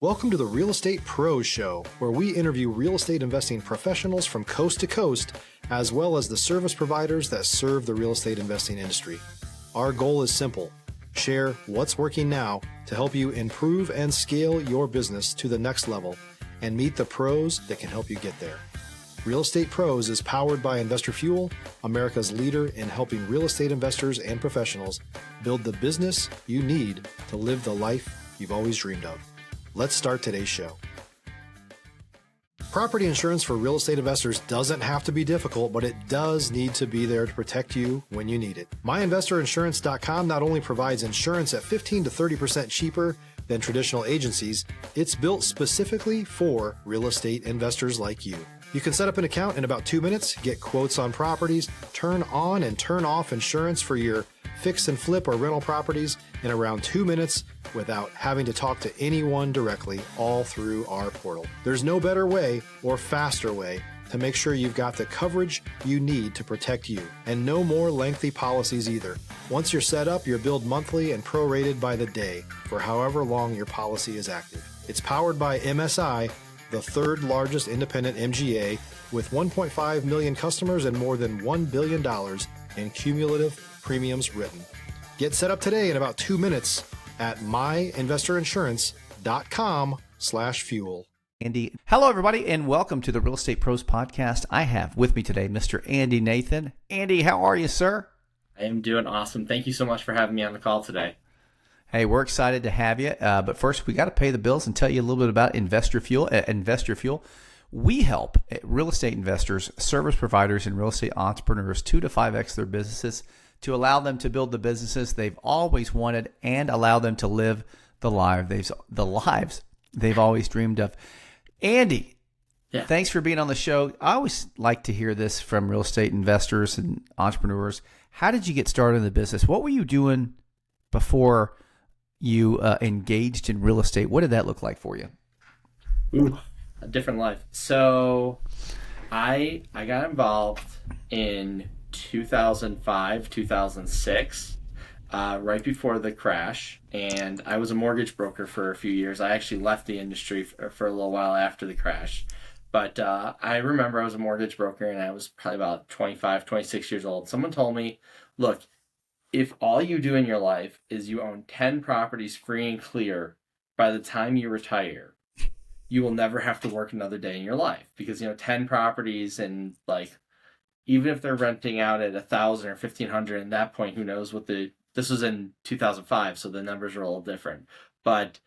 Welcome to the Real Estate Pros Show, where we interview real estate investing professionals from coast to coast, as well as the service providers that serve the real estate investing industry. Our goal is simple: share what's working now to help you improve and scale your business to the next level and meet the pros that can help you get there. Real Estate Pros is powered by Investor Fuel, America's leader in helping real estate investors and professionals build the business you need to live the life you've always dreamed of. Let's start today's show. Property insurance for real estate investors doesn't have to be difficult, but it does need to be there to protect you when you need it. MyInvestorInsurance.com not only provides insurance at 15 to 30% cheaper than traditional agencies, it's built specifically for real estate investors like you. You can set up an account in about 2 minutes, get quotes on properties, turn on and turn off insurance for your fix and flip or rental properties in around 2 minutes without having to talk to anyone directly, all through our portal. There's no better way or faster way to make sure you've got the coverage you need to protect you, and no more lengthy policies either. Once you're set up, you're billed monthly and prorated by the day for however long your policy is active. It's powered by MSI, the third largest independent MGA, with 1.5 million customers and more than $1 billion in cumulative premiums written. Get set up today in about 2 minutes at myinvestorinsurance.com/fuel. Andy. Hello, everybody, and welcome to the Real Estate Pros Podcast. I have with me today Mr. Andy Nathan. Andy, how are you, sir? I am doing awesome. Thank you so much for having me on the call today. Hey, we're excited to have you. But first, we got to pay the bills and tell you a little bit about Investor Fuel. Investor Fuel, we help real estate investors, service providers, and real estate entrepreneurs 2 to 5x their businesses to allow them to build the businesses they've always wanted and allow them to live the lives they've always dreamed of. Andy, Thanks for being on the show. I always like to hear this from real estate investors and entrepreneurs. How did you get started in the business? What were you doing before you engaged in real estate? What did that look like for you? Ooh, a different life. So I got involved in 2005, 2006, right before the crash, and I was a mortgage broker for a few years. I actually left the industry for a little while after the crash. But I remember I was a mortgage broker, and I was probably about 25, 26 years old. Someone told me, look, if all you do in your life is you own 10 properties free and clear by the time you retire, you will never have to work another day in your life. Because, 10 properties, and even if they're renting out at 1,000 or 1,500, at that point, who knows what this was in 2005, so the numbers are a little different. But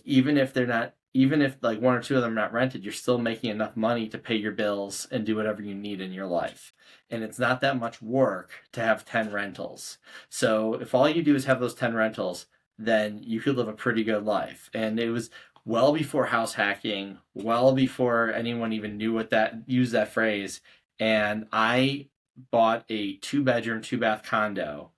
even if one or two of them are not rented, you're still making enough money to pay your bills and do whatever you need in your life. And it's not that much work to have 10 rentals. So if all you do is have those 10 rentals, then you could live a pretty good life. And it was well before house hacking, well before anyone even knew used that phrase. And I bought a 2-bedroom, 2-bath condo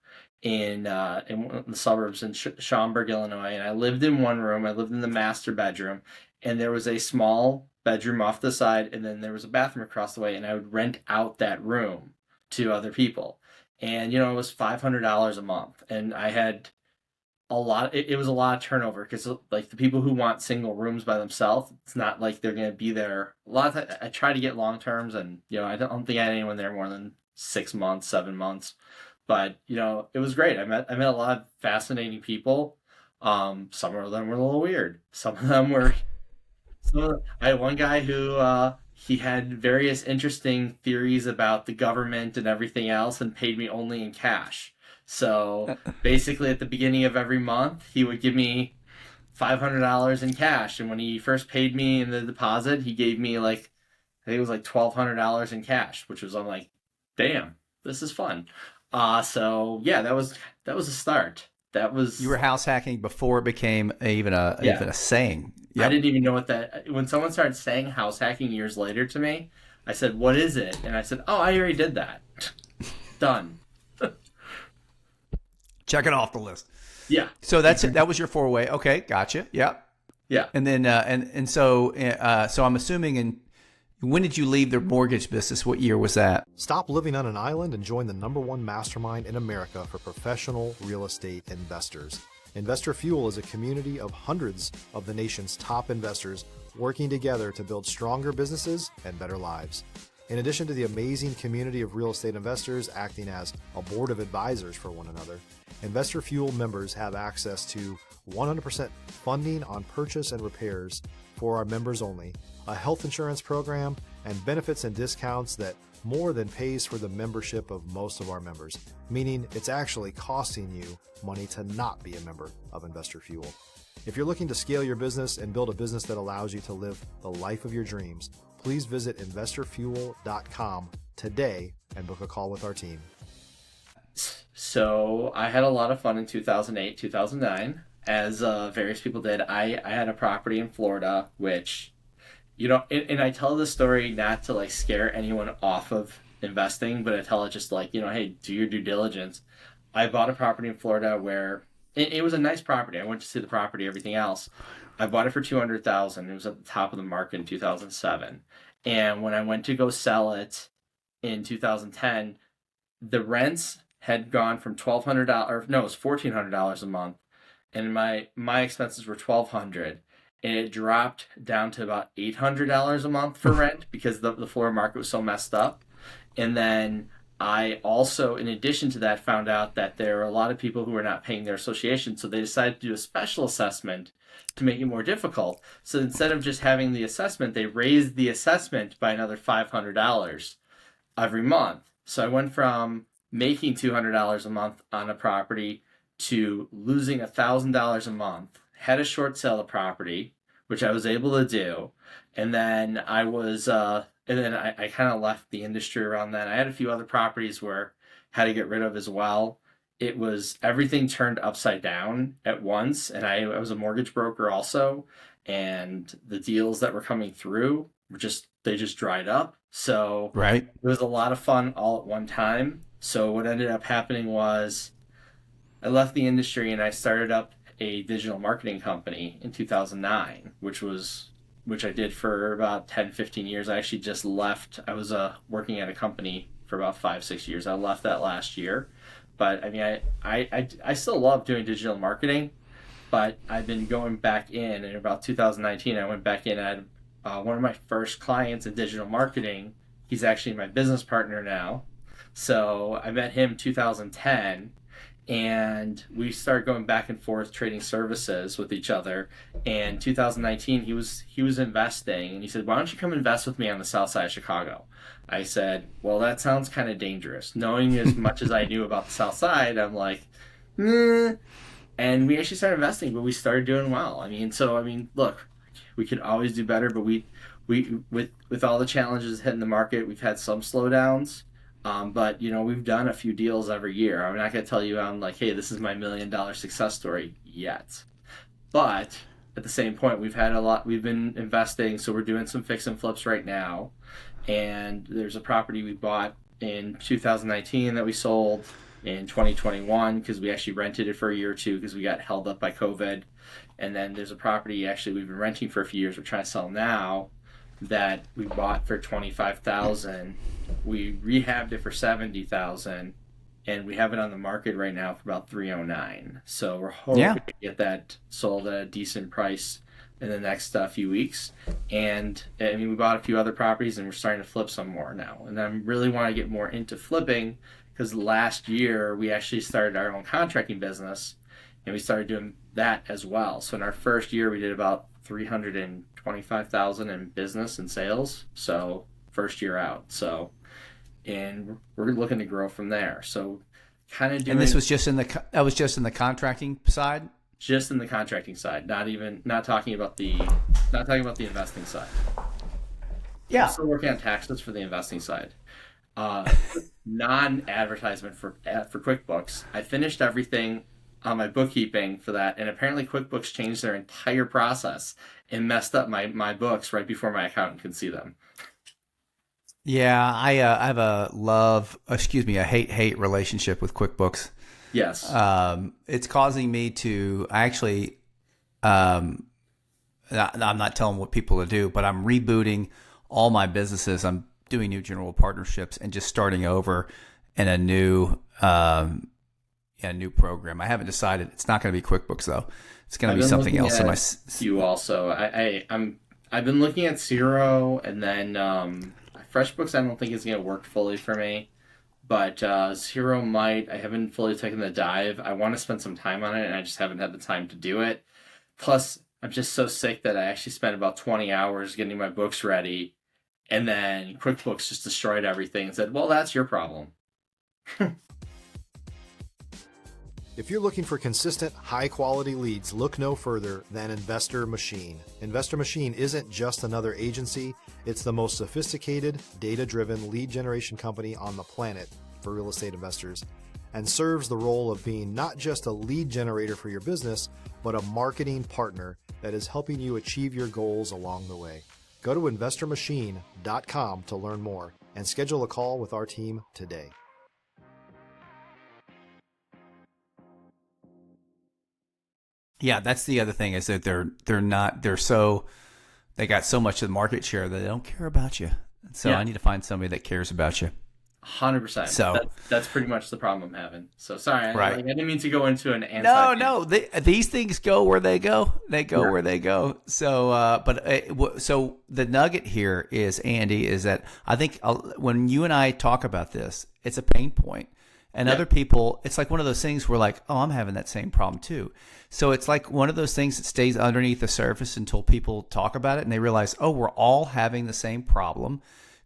in the suburbs in Schaumburg, Illinois. And I lived in one room. I lived in the master bedroom, and there was a small bedroom off the side, and then there was a bathroom across the way, and I would rent out that room to other people. And, it was $500 a month, and I had it was a lot of turnover, because the people who want single rooms by themselves, it's not like they're going to be there. A lot of I try to get long terms, and, I don't think I had anyone there more than 6 months, 7 months. But, it was great. I met a lot of fascinating people. Some of them were a little weird. Some of them were... I had one guy who he had various interesting theories about the government and everything else, and paid me only in cash. So basically, at the beginning of every month, he would give me $500 in cash. And when he first paid me in the deposit, he gave me I think it was $1,200 in cash, which was, I'm like, damn, this is fun. So yeah, that was a start. That was... You were house hacking before it became even a saying. Yep. I didn't even know when someone started saying house hacking years later to me, I said, what is it? And I said, oh, I already did that. Done. Check it off the list. Yeah. So that was your foray. Okay. Gotcha. Yep. Yeah. And then, so I'm assuming when did you leave the mortgage business? What year was that? Stop living on an island and join the #1 mastermind in America for professional real estate investors. Investor Fuel is a community of hundreds of the nation's top investors working together to build stronger businesses and better lives. In addition to the amazing community of real estate investors acting as a board of advisors for one another, Investor Fuel members have access to 100% funding on purchase and repairs for our members only, a health insurance program, and benefits and discounts that more than pays for the membership of most of our members, meaning it's actually costing you money to not be a member of Investor Fuel. If you're looking to scale your business and build a business that allows you to live the life of your dreams, please visit investorfuel.com today and book a call with our team. So I had a lot of fun in 2008, 2009, as various people did. I had a property in Florida, which, and I tell this story not to like scare anyone off of investing, but I tell it just like, hey, do your due diligence. I bought a property in Florida where it was a nice property. I went to see the property, everything else. I bought it for $200,000. It was at the top of the market in 2007. And when I went to go sell it in 2010, the rents had gone from $1,200, no, it was $1,400 a month. And my expenses were $1,200. And it dropped down to about $800 a month for rent because the Florida market was so messed up. And then I also, in addition to that, found out that there were a lot of people who were not paying their association. So they decided to do a special assessment to make it more difficult. So instead of just having the assessment, they raised the assessment by another $500 every month. So I went from making $200 a month on a property to losing $1,000 a month. Had a short sale of property, which I was able to do. And then I kind of left the industry around then. I had a few other properties where I had to get rid of as well. It was everything turned upside down at once. And I was a mortgage broker also. And the deals that were coming through they just dried up. So right. It was a lot of fun all at one time. So what ended up happening was I left the industry and I started up a digital marketing company in 2009, which I did for about 10, 15 years. I actually just left. I was working at a company for about 5-6 years. I left that last year. But I mean, I still love doing digital marketing, but I've been going back in about 2019, I went back in at one of my first clients in digital marketing. He's actually my business partner now. So I met him 2010. And we started going back and forth trading services with each other. And 2019, he was investing, and he said, "Why don't you come invest with me on the south side of Chicago?" I said, "Well, that sounds kind of dangerous." Knowing as much as I knew about the south side, I'm like, "Meh." And we actually started investing, but we started doing well. Look, we could always do better, but we with all the challenges hitting the market, we've had some slowdowns. But we've done a few deals every year. I'm not going to tell you I'm like, hey, this is my $1 million success story yet. But at the same point, we've been investing. So we're doing some fix and flips right now. And there's a property we bought in 2019 that we sold in 2021 because we actually rented it for a year or two because we got held up by COVID. And then there's a property actually we've been renting for a few years. We're trying to sell now that we bought for $25,000. We rehabbed it for $70,000, and we have it on the market right now for about $309,000. So we're hoping to get that sold at a decent price in the next few weeks. And we bought a few other properties, and we're starting to flip some more now. And I really want to get more into flipping because last year we actually started our own contracting business, and we started doing that as well. So in our first year, we did about $325,000 in business and sales. So first year out. So, and we're looking to grow from there. So kind of doing. And this was just in the contracting side? Just in the contracting side, not talking about the investing side. Yeah. I'm still working on taxes for the investing side. Non-advertisement for QuickBooks. I finished everything on my bookkeeping for that, and apparently QuickBooks changed their entire process and messed up my books right before my accountant can see them. Yeah, I have a hate relationship with QuickBooks. Yes. It's causing me to actually, I'm not telling what people to do, but I'm rebooting all my businesses. I'm doing new general partnerships and just starting over in a new, new program. I haven't decided. It's not going to be QuickBooks though. It's going to be something else. In my you also, I've been looking at Zero, and then FreshBooks. I don't think is going to work fully for me, but Zero might. I haven't fully taken the dive. I want to spend some time on it, and I just haven't had the time to do it. Plus, I'm just so sick that I actually spent about 20 hours getting my books ready, and then QuickBooks just destroyed everything and said, "Well, that's your problem." If you're looking for consistent, high-quality leads, look no further than Investor Machine. Investor Machine isn't just another agency. It's the most sophisticated, data-driven lead generation company on the planet for real estate investors, and serves the role of being not just a lead generator for your business, but a marketing partner that is helping you achieve your goals along the way. Go to investormachine.com to learn more and schedule a call with our team today. Yeah, that's the other thing is that they got so much of the market share that they don't care about you. So I need to find somebody that cares about you. 100%. So that's pretty much the problem I'm having. So sorry, right. I didn't mean to go into an anti. No. These things go where they go. They go where they go. So, so the nugget here is, Andy, is that I think when you and I talk about this, it's a pain point. And other people, it's like one of those things where like, oh, I'm having that same problem too. So it's like one of those things that stays underneath the surface until people talk about it and they realize, oh, we're all having the same problem.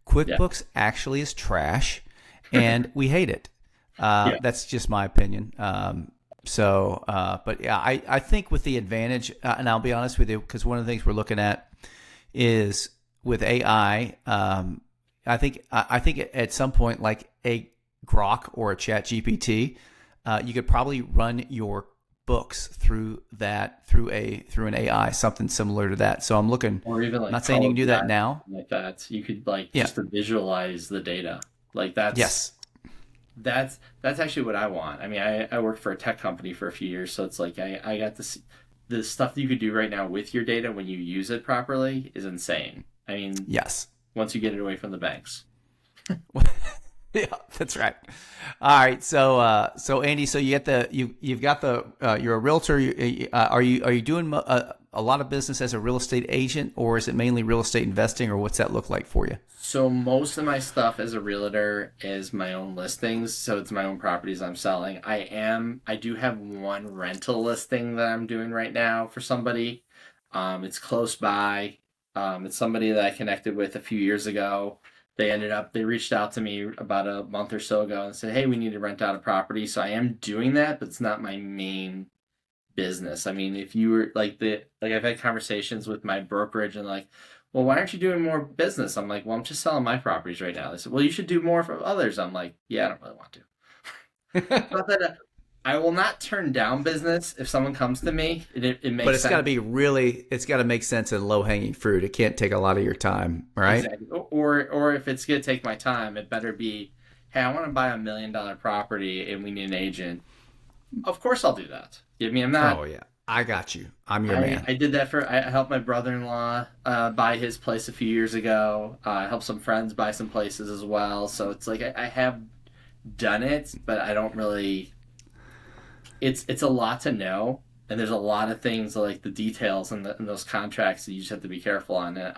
QuickBooks actually is trash and we hate it. That's just my opinion. But yeah, I think with the advantage, and I'll be honest with you, because one of the things we're looking at is with AI, I think at some point, like a Grok or a Chat GPT, you could probably run your books through an AI, something similar to that. So I'm looking, or even like, I'm not saying you can do that now. Like that, you could just to visualize the data. Like that's that's actually what I want. I mean, I worked for a tech company for a few years, so it's like I got to see the stuff that you could do right now with your data when you use it properly is insane. I mean, yes, once you get it away from the banks. Yeah, that's right. All right, so Andy, so you've got you're a realtor. Are you doing a lot of business as a real estate agent, or is it mainly real estate investing, or what's that look like for you? So most of my stuff as a realtor is my own listings. So it's my own properties I'm selling. I do have one rental listing that I'm doing right now for somebody. It's close by. It's somebody that I connected with a few years ago. They reached out to me about a month or so ago and said, hey, we need to rent out a property. So I am doing that, but it's not my main business. I mean, if you were I've had conversations with my brokerage and like, well, why aren't you doing more business? I'm like, well, I'm just selling my properties right now. They said, well, you should do more for others. I'm like, yeah, I don't really want to. Not that I will not turn down business if someone comes to me. It makes sense. But it's got to be it's got to make sense and low hanging fruit. It can't take a lot of your time, right? Exactly. Or if it's going to take my time, it better be, hey, I want to buy $1 million property and we need an agent. Of course I'll do that. I mean, I'm not. Oh, yeah. I got you. I'm your man. I did that I helped my brother-in-law buy his place a few years ago. I helped some friends buy some places as well. So it's like I have done it, but I don't really. It's a lot to know, and there's a lot of things like the details and those contracts that you just have to be careful on. And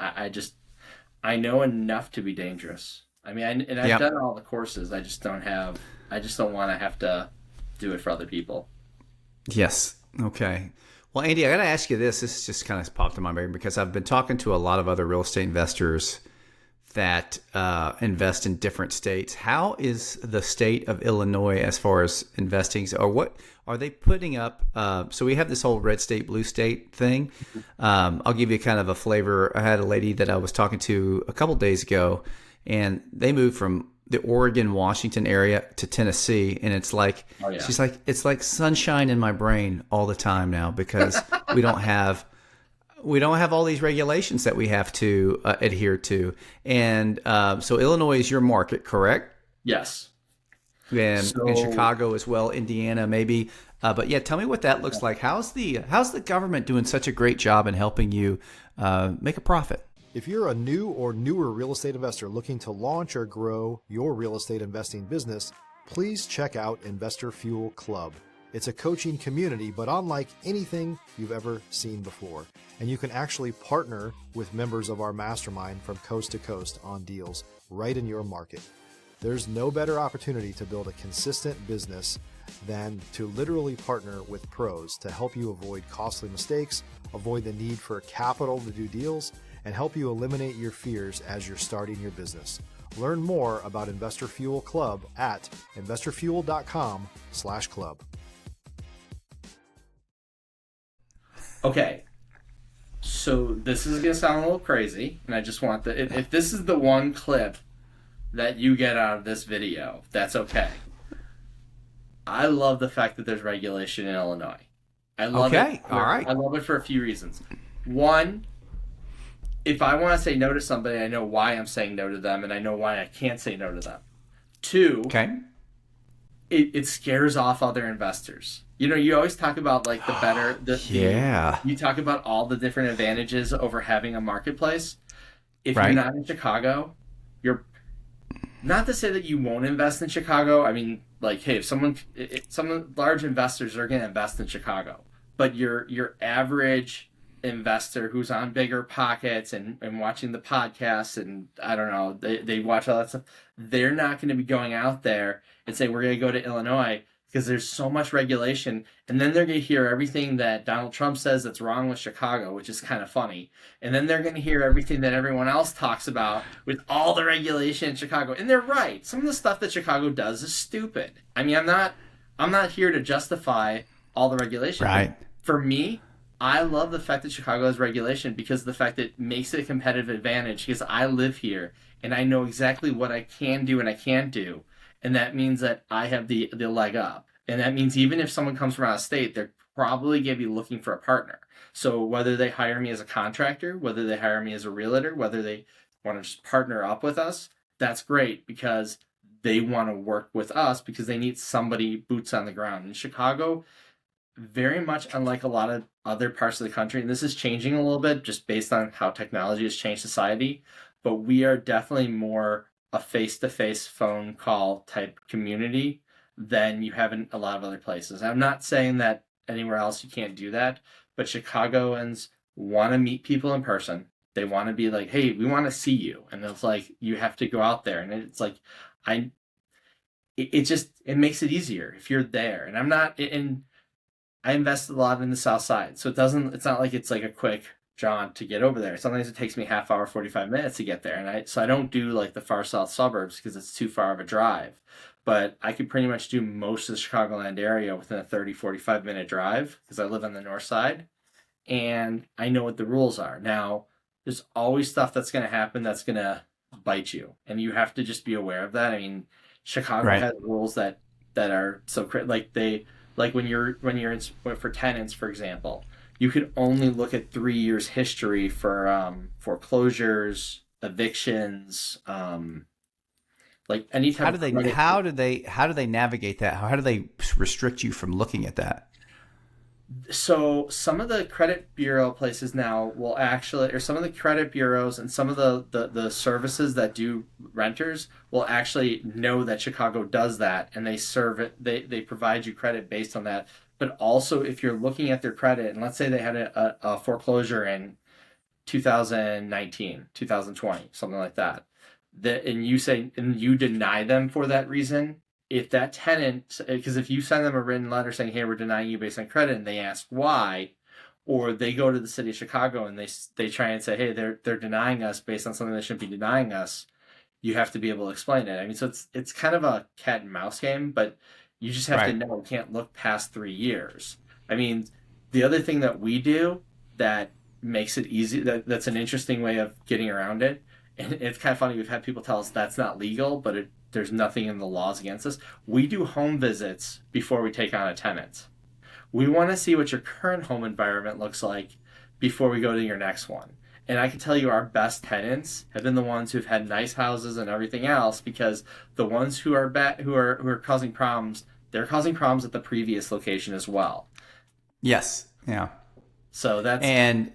I know enough to be dangerous. I mean, I've done all the courses. I just don't want to have to do it for other people. Yes. Okay. Well, Andy, I got to ask you this. This just kind of popped in my brain because I've been talking to a lot of other real estate investors that invest in different states. How is the state of Illinois as far as investing? Or what are they putting up? So we have this whole red state, blue state thing. I'll give you kind of a flavor. I had a lady that I was talking to a couple days ago, and they moved from the Oregon, Washington area to Tennessee. And it's like, she's like, it's like sunshine in my brain all the time now because we don't have all these regulations that we have to adhere to. And so Illinois is your market, correct? Yes. And Chicago as well, Indiana maybe. But yeah, tell me what that looks like. How's the government doing such a great job in helping you make a profit? If you're a new or newer real estate investor looking to launch or grow your real estate investing business, please check out Investor Fuel Club. It's a coaching community, but unlike anything you've ever seen before. And you can actually partner with members of our mastermind from coast to coast on deals right in your market. There's no better opportunity to build a consistent business than to literally partner with pros to help you avoid costly mistakes, avoid the need for capital to do deals, and help you eliminate your fears as you're starting your business. Learn more about Investor Fuel Club at investorfuel.com/club. Okay, so this is going to sound a little crazy, and I just want if this is the one clip that you get out of this video, that's okay. I love the fact that there's regulation in Illinois. I love it. All right. I love it for a few reasons. One, if I want to say no to somebody, I know why I'm saying no to them, and I know why I can't say no to them. Two, Okay. it scares off other investors. You know, you always talk about like the better. You talk about all the different advantages over having a marketplace. If Right. you're not in Chicago, you're not to say that you won't invest in Chicago. I mean, like, hey, if some large investors are going to invest in Chicago, but your average investor who's on bigger pockets and watching the podcasts and I don't know, they watch all that stuff, they're not going to be going out there and say, we're going to go to Illinois because there's so much regulation. And then they're going to hear everything that Donald Trump says that's wrong with Chicago, which is kind of funny. And then they're going to hear everything that everyone else talks about with all the regulation in Chicago. And they're right. Some of the stuff that Chicago does is stupid. I mean, I'm not here to justify all the regulation. Right. For me, I love the fact that Chicago has regulation because the fact that it makes it a competitive advantage because I live here and I know exactly what I can do and I can't do. And that means that I have the leg up. And that means even if someone comes from out of state, they're probably going to be looking for a partner. So whether they hire me as a contractor, whether they hire me as a realtor, whether they want to just partner up with us, that's great because they want to work with us because they need somebody boots on the ground. In Chicago, very much unlike a lot of other parts of the country, and this is changing a little bit just based on how technology has changed society, but we are definitely more a face-to-face phone call type community than you have in a lot of other places. I'm not saying that anywhere else you can't do that, but Chicagoans want to meet people in person. They want to be like, hey, we want to see you. And it's like, you have to go out there. And it's like, it makes it easier if you're there. And I invested a lot in the South Side. So it's not like it's like a quick jaunt to get over there. Sometimes it takes me half hour, 45 minutes to get there. And I don't do like the far south suburbs because it's too far of a drive. But I could pretty much do most of the Chicagoland area within a 30, 45 minute drive because I live on the north side. And I know what the rules are. Now, there's always stuff that's going to happen that's going to bite you. And you have to just be aware of that. I mean, Chicago has rules that are so like when you're in for tenants, for example, you can only look at 3 years history for foreclosures, evictions, like any type. How do they navigate that? How do they restrict you from looking at that? So some of the credit bureau places now will actually, or some of the credit bureaus and some of the services that do renters will actually know that Chicago does that, and they serve it. They provide you credit based on that. But also, if you're looking at their credit, and let's say they had a foreclosure in 2019, 2020, something like that, and you deny them for that reason. If that tenant, because if you send them a written letter saying, hey, we're denying you based on credit, and they ask why, or they go to the city of Chicago and they try and say, hey, they're denying us based on something they shouldn't be denying us, you have to be able to explain it. I mean, so it's kind of a cat and mouse game, but you just have to know you can't look past 3 years. I mean, the other thing that we do that makes it easy, that's an interesting way of getting around it, and it's kind of funny, we've had people tell us that's not legal, but there's nothing in the laws against us. We do home visits before we take on a tenant. We want to see what your current home environment looks like before we go to your next one. And I can tell you our best tenants have been the ones who've had nice houses and everything else, because the ones who are causing problems, they're causing problems at the previous location as well. Yes. Yeah. So that's and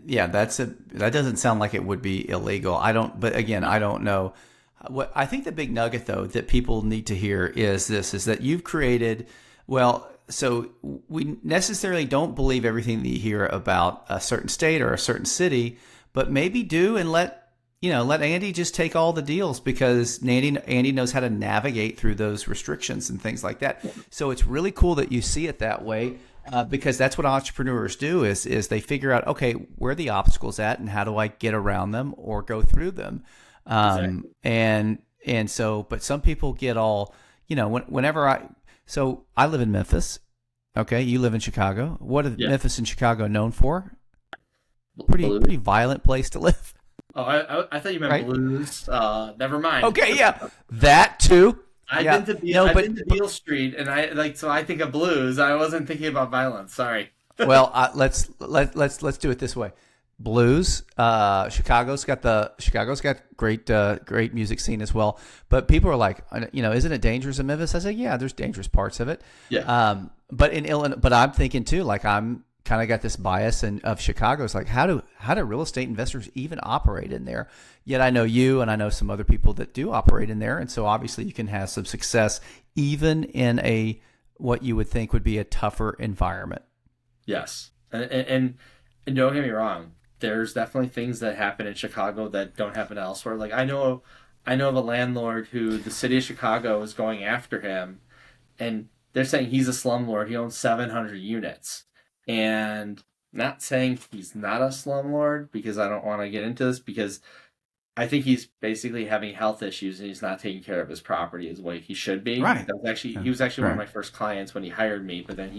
yeah, that doesn't sound like it would be illegal. But again, I don't know. what I think the big nugget though that people need to hear is this: is that you've created, well, so we necessarily don't believe everything that you hear about a certain state or a certain city, but maybe do and let Andy just take all the deals, because Andy knows how to navigate through those restrictions and things like that. So it's really cool that you see it that way, because that's what entrepreneurs do is they figure out, okay, where are the obstacles at and how do I get around them or go through them? Exactly. And so, but some people get all, so I live in Memphis. Okay. You live in Chicago. What is Memphis and Chicago known for? Pretty violent place to live. Oh, I thought you meant Right? blues. Never mind. Okay, yeah, that too. I've been to Beale Street, and so I think of blues. I wasn't thinking about violence. Sorry. Well, let's do it this way. Blues. Chicago's got great music scene as well. But people are like, isn't it dangerous in Memphis? I say, yeah, there's dangerous parts of it. Yeah. But in Illinois, but I'm thinking too, like I'm kind of got this bias of Chicago. It's like, how do real estate investors even operate in there? Yet I know you and I know some other people that do operate in there. And so obviously you can have some success even in what you would think would be a tougher environment. Yes. And don't get me wrong. There's definitely things that happen in Chicago that don't happen elsewhere. Like I know of a landlord who the city of Chicago is going after him, and they're saying he's a slumlord. He owns 700 units. And not saying he's not a slumlord, because I don't want to get into this, because I think he's basically having health issues and he's not taking care of his property as way he should be. Right. He was actually one of my first clients when he hired me, but then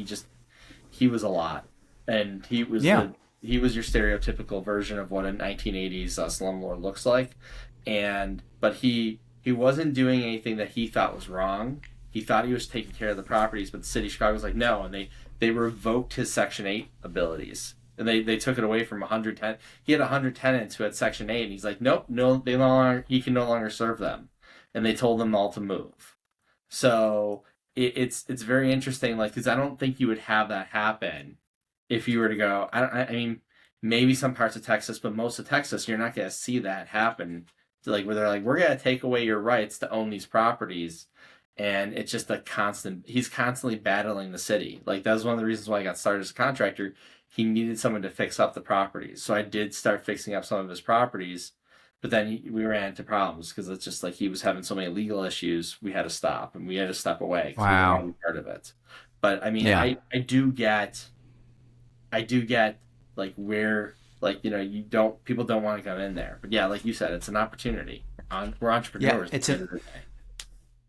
he was a lot. And he was your stereotypical version of what a 1980s slumlord looks like. But he wasn't doing anything that he thought was wrong. He thought he was taking care of the properties, but the city of Chicago was like, no, and they revoked his Section 8 abilities. And they took it away from 110. He had 100 tenants who had Section 8, and he's like, nope, no, he can no longer serve them. And they told them all to move. So it's very interesting, like, because I don't think you would have that happen if you were to go. I mean, maybe some parts of Texas, but most of Texas, you're not going to see that happen. So, like, where they're like, we're going to take away your rights to own these properties. And it's just he's constantly battling the city. Like, that was one of the reasons why I got started as a contractor. He needed someone to fix up the properties. So I did start fixing up some of his properties, but then we ran into problems because it's just like he was having so many legal issues. We had to stop, and we had to step away. Wow. We were part of it. But I mean, Yeah. I do get like where, like, people don't want to come in there. But yeah, like you said, it's an opportunity. We're entrepreneurs. Yeah,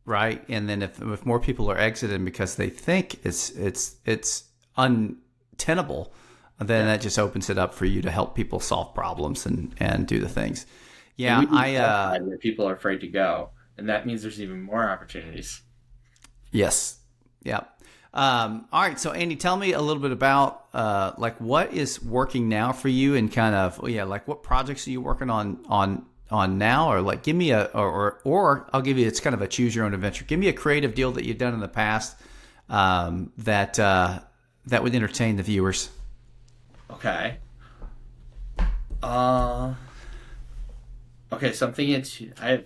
right. And then if more people are exiting because they think it's untenable, then that just opens it up for you to help people solve problems and do the things. Yeah, where people are afraid to go, and that means there's even more opportunities. Yes. Yeah. All right. So Andy, tell me a little bit about like what is working now for you, and kind of like what projects are you working on now, or like give me or I'll give you, it's kind of a choose your own adventure. Give me a creative deal that you've done in the past that would entertain the viewers. Okay. Okay, so I'm thinking I have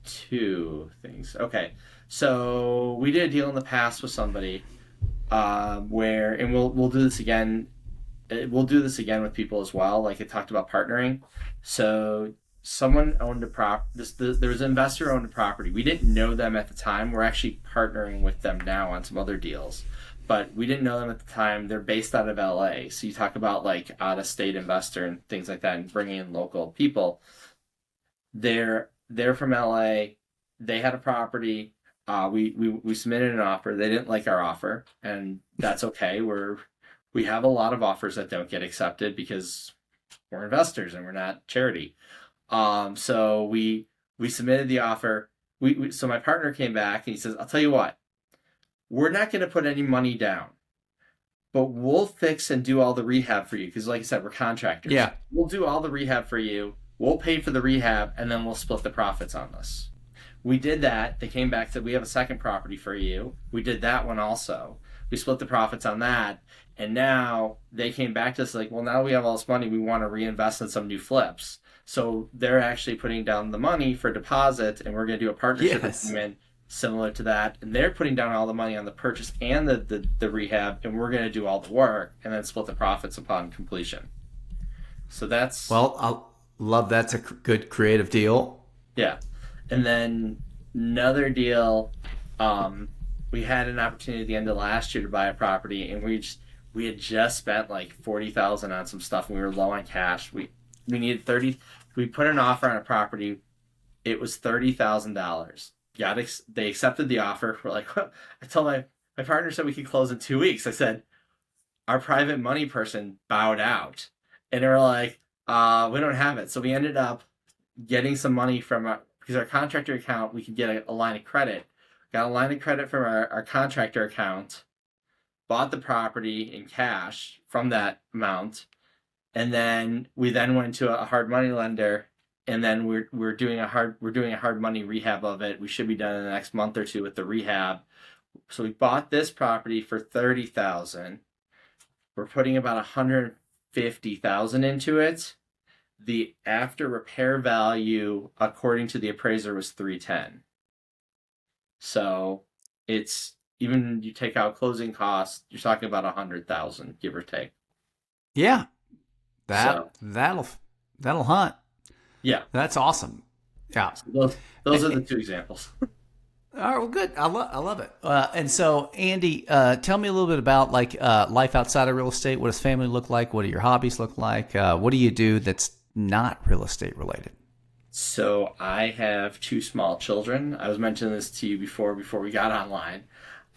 two things. Okay. So we did a deal in the past with somebody where, and we'll do this again. We'll do this again with people as well. Like I talked about partnering. So someone owned a there was an investor who owned a property. We didn't know them at the time. We're actually partnering with them now on some other deals, but we didn't know them at the time. They're based out of LA. So you talk about like out of state investor and things like that, and bringing in local people. They're from LA. They had a property. We submitted an offer. They didn't like our offer, and that's okay. We have a lot of offers that don't get accepted because we're investors and we're not charity. So we submitted the offer. So my partner came back and he says, I'll tell you what, we're not going to put any money down, but we'll fix and do all the rehab for you. Because like I said, we're contractors. Yeah. We'll do all the rehab for you. We'll pay for the rehab, and then we'll split the profits on this. We did that. They came back and said, we have a second property for you. We did that one also. We split the profits on that. And now they came back to us like, well, now we have all this money. We want to reinvest in some new flips. So they're actually putting down the money for deposit, and we're going to do a partnership agreement similar to that. And they're putting down all the money on the purchase and the rehab, and we're going to do all the work and then split the profits upon completion. So that's... Well, I love that's a good creative deal. Yeah. And then another deal, we had an opportunity at the end of last year to buy a property, and we had just spent like $40,000 on some stuff, and we were low on cash. We needed 30. We put an offer on a property. It was $30,000. They accepted the offer. We're like, well, I told my partner said we could close in 2 weeks. I said, our private money person bowed out, and they were like, we don't have it. So we ended up getting some money because our contractor account, we could get a line of credit. Got a line of credit from our contractor account, bought the property in cash from that amount, and then we went to a hard money lender, and then we're doing a hard money rehab of it. We should be done in the next month or two with the rehab. So we bought this property for $30,000. We're putting about $150,000 into it. The after repair value, according to the appraiser, was $310,000. So it's, even you take out closing costs, you're talking about $100,000, give or take. Yeah, that'll hunt. Yeah, that's awesome. Yeah, so those are the two examples. All right, well, good. I love it. And so, Andy, tell me a little bit about life outside of real estate. What does family look like? What do your hobbies look like? What do you do that's not real estate related? So I have two small children. I was mentioning this to you before we got online.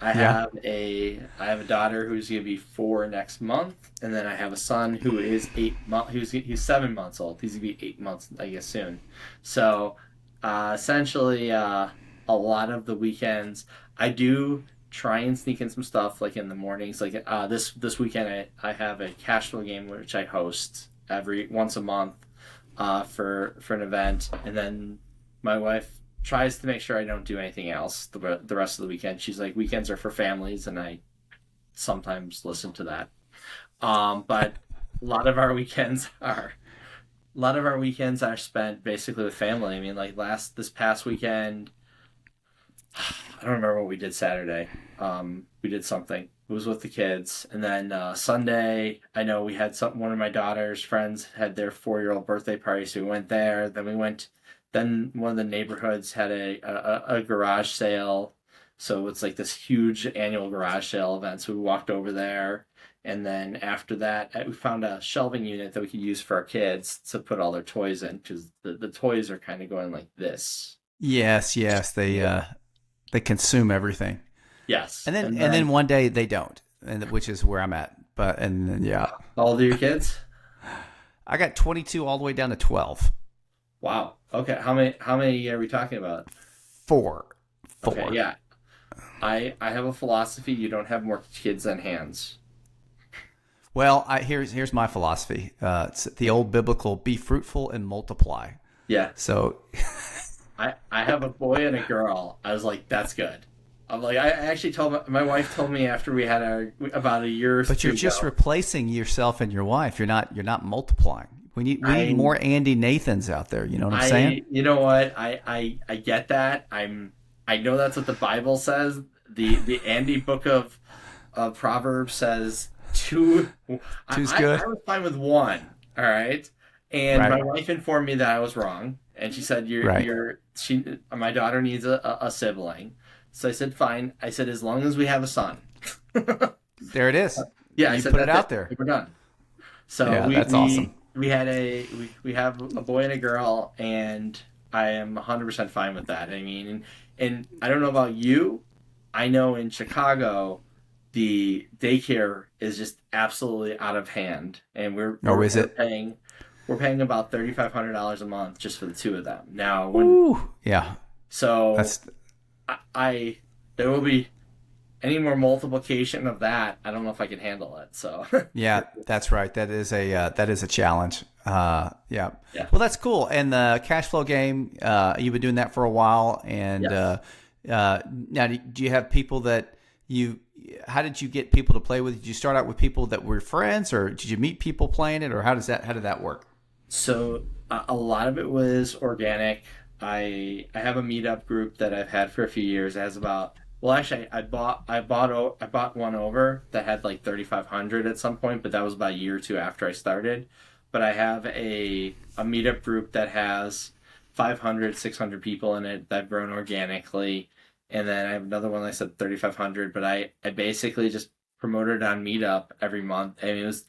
I have a daughter who's going to be 4 next month, and then I have a son who is 8 months. He's 7 months old. He's going to be 8 months, I guess, soon. So essentially, a lot of the weekends, I do try and sneak in some stuff like in the mornings. Like this weekend, I have a cash flow game which I host once a month for an event, and then my wife tries to make sure I don't do anything else the rest of the weekend. She's like, weekends are for families, and I sometimes listen to that. But a lot of our weekends are spent basically with family. I mean, like this past weekend, I don't remember what we did Saturday. We did something. It was with the kids. And then Sunday, I know we had one of my daughter's friends had their 4-year-old birthday party, so we went there. Then one of the neighborhoods had a garage sale. So it's like this huge annual garage sale event. So we walked over there. And then after that, we found a shelving unit that we could use for our kids to put all their toys in, because the toys are kind of going like this. Yes. They consume everything. Yes. And then one day they don't, which is where I'm at. How old are your kids? I got 22 all the way down to 12. Wow. Okay. How many are we talking about? 4. Okay. Yeah. I have a philosophy: you don't have more kids than hands. Well, here's my philosophy. It's the old biblical: be fruitful and multiply. Yeah. So I have a boy and a girl. I was like, that's good. I'm like, I actually told my wife told me after we had about a year or two. But you're just replacing yourself and your wife. You're not multiplying. We need more Andy Nathans out there. You know what I'm saying? You know what? I get that. I know that's what the Bible says. The Andy book of Proverbs says 2. Two's good. I was fine with 1. All right. And my wife informed me that I was wrong, and she said my daughter needs a sibling. So I said fine. I said as long as we have a son. There it is. Yeah, you I said put it out there. We're done. So that's awesome. We had we have a boy and a girl, and I am 100% fine with that. I mean, and I don't know about you. I know in Chicago, the daycare is just absolutely out of hand, and we're paying about $3,500 a month just for the 2 of them. Now, so there will be any more multiplication of that. I don't know if I can handle it. So yeah, that's right. That is a challenge. Yeah. Well, that's cool. And the cash flow game, you've been doing that for a while. And now, do you have people that how did you get people to play with? Did you start out with people that were friends, or did you meet people playing it, or how did that work? So a lot of it was organic. I have a meetup group that I've had for a few years. It has about, well, actually, I bought one over that had like 3,500 at some point, but that was about a year or two after I started. But I have a meetup group that has 500, 600 people in it that I've grown organically. And then I have another one, like I said, 3,500, but I basically just promoted on Meetup every month. I mean, it's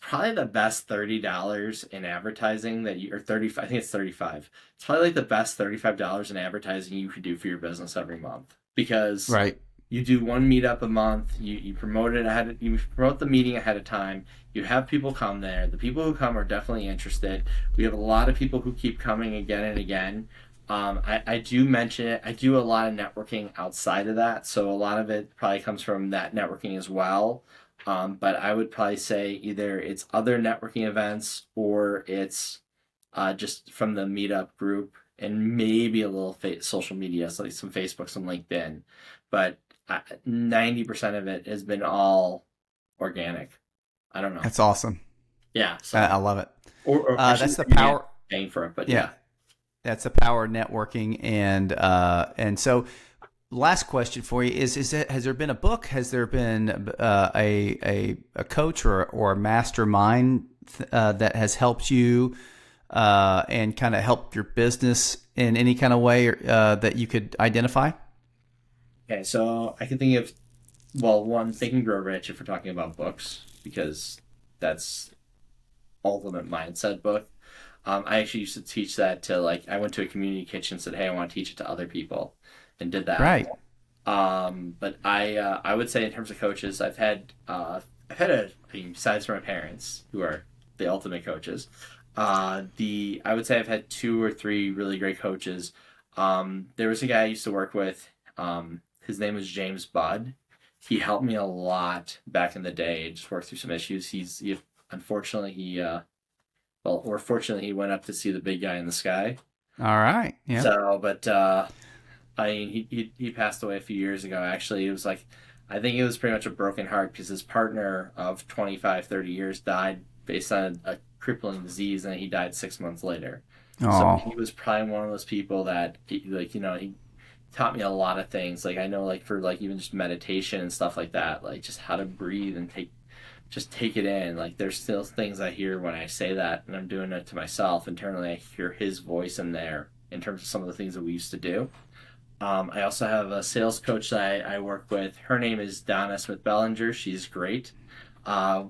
probably the best $30 in advertising that you, or 35, I think it's 35. It's probably like the best $35 in advertising you could do for your business every month, because Right. you do one meetup a month, you promote it ahead, you promote the meeting ahead of time, you have people come there. The people who come are definitely interested. We have a lot of people who keep coming again and again. I do mention it. I do a lot of networking outside of that, so a lot of it probably comes from that networking as well. But I would probably say either it's other networking events or it's just from the meetup group, and maybe a little social media, so like some Facebook, some LinkedIn. But 90% of it has been all organic. I don't know. That's awesome. Yeah. So, I love it. or That's the power. Paying for it, but Yeah. That's the power of networking. And so last question for you is that, has there been a book? Has there been a coach or a mastermind that has helped you and kind of helped your business in any kind of way that you could identify? Okay, so I can think of, well, one, Think and Grow Rich, if we're talking about books, because that's ultimate mindset book. I actually used to teach that to, like, I went to a community kitchen and said, hey, I want to teach it to other people, and did that. Right. But I would say in terms of coaches, I've had besides from my parents, who are the ultimate coaches, I would say I've had 2 or 3 really great coaches. There was a guy I used to work with. His name was James Budd. He helped me a lot back in the day. Just worked through some issues. Unfortunately, or fortunately, he went up to see the big guy in the sky. All right. Yeah. So, but I mean, he passed away a few years ago. Actually, it was like, I think it was pretty much a broken heart, because his partner of 25, 30 years died based on a crippling disease, and he died 6 months later. Oh. So he was probably one of those people that, like, he taught me a lot of things. Like, I know, like, for like even just meditation and stuff like that, like just how to breathe and take it in. Like, there's still things I hear when I say that, and I'm doing it to myself internally. I hear his voice in there in terms of some of the things that we used to do. I also have a sales coach that I work with. Her name is Donna Smith Bellinger. She's great.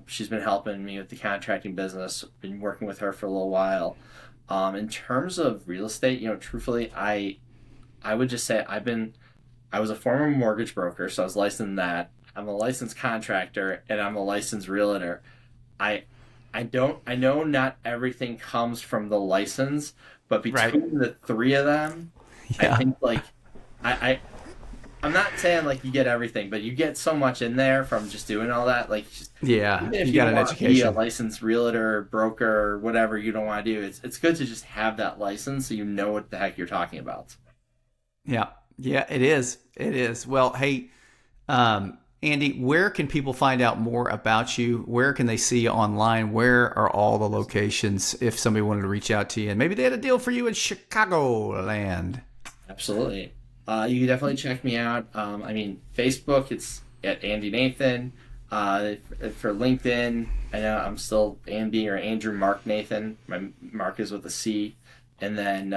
She's been helping me with the contracting business. Been working with her for a little while. In terms of real estate, truthfully, I would just say I was a former mortgage broker, so I was licensed in that. I'm a licensed contractor, and I'm a licensed realtor. I know not everything comes from the license, but between the 3 of them, I think, like, I'm not saying like you get everything, but you get so much in there from just doing all that. Like, if you got an education, be a licensed realtor, broker, whatever you don't want to do, it's good to just have that license so you know what the heck you're talking about. Yeah, it is. It is. Well, hey, Andy, where can people find out more about you? Where can they see you online? Where are all the locations if somebody wanted to reach out to you and maybe they had a deal for you in Chicagoland? Absolutely. You can definitely check me out. I mean, Facebook, it's at Andy Nathan. For LinkedIn, I know I'm still Andy or Andrew Mark Nathan. My Mark is with a C. And then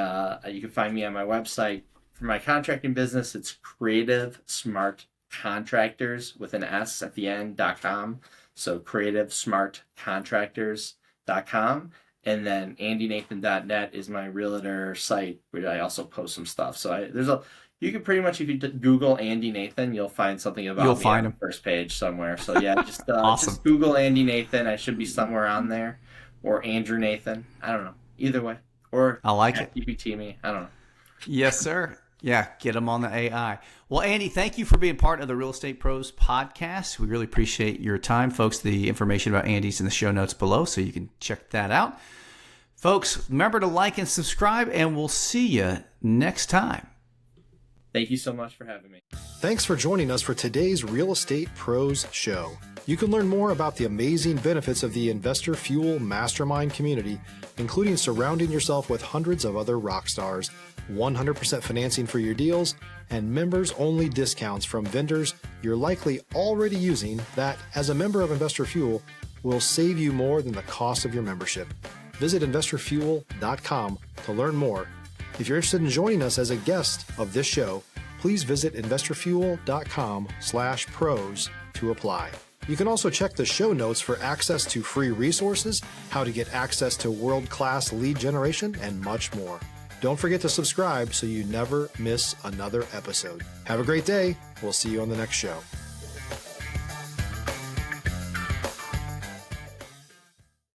you can find me on my website. For my contracting business, it's Creative Smart Contractors with an S at the end.com. So creativesmartcontractors.com. And then andynathan.net is my realtor site, where I also post some stuff. So you can pretty much, if you Google Andy Nathan, you'll find something about me on the first page somewhere. So yeah, just awesome. Just Google Andy Nathan. I should be somewhere on there, or Andrew Nathan. I don't know. Either way, or I like it. GPT me. I don't know. Yes, sir. Yeah, get them on the AI. Well, Andy, thank you for being part of the Real Estate Pros podcast. We really appreciate your time, folks. The information about Andy's in the show notes below, so you can check that out. Folks, remember to like and subscribe, and we'll see you next time. Thank you so much for having me. Thanks for joining us for today's Real Estate Pros Show. You can learn more about the amazing benefits of the Investor Fuel Mastermind community, including surrounding yourself with hundreds of other rock stars, 100% financing for your deals, and members-only discounts from vendors you're likely already using that, as a member of Investor Fuel, will save you more than the cost of your membership. Visit investorfuel.com to learn more. If you're interested in joining us as a guest of this show, please visit investorfuel.com/pros to apply. You can also check the show notes for access to free resources, how to get access to world-class lead generation, and much more. Don't forget to subscribe so you never miss another episode. Have a great day. We'll see you on the next show.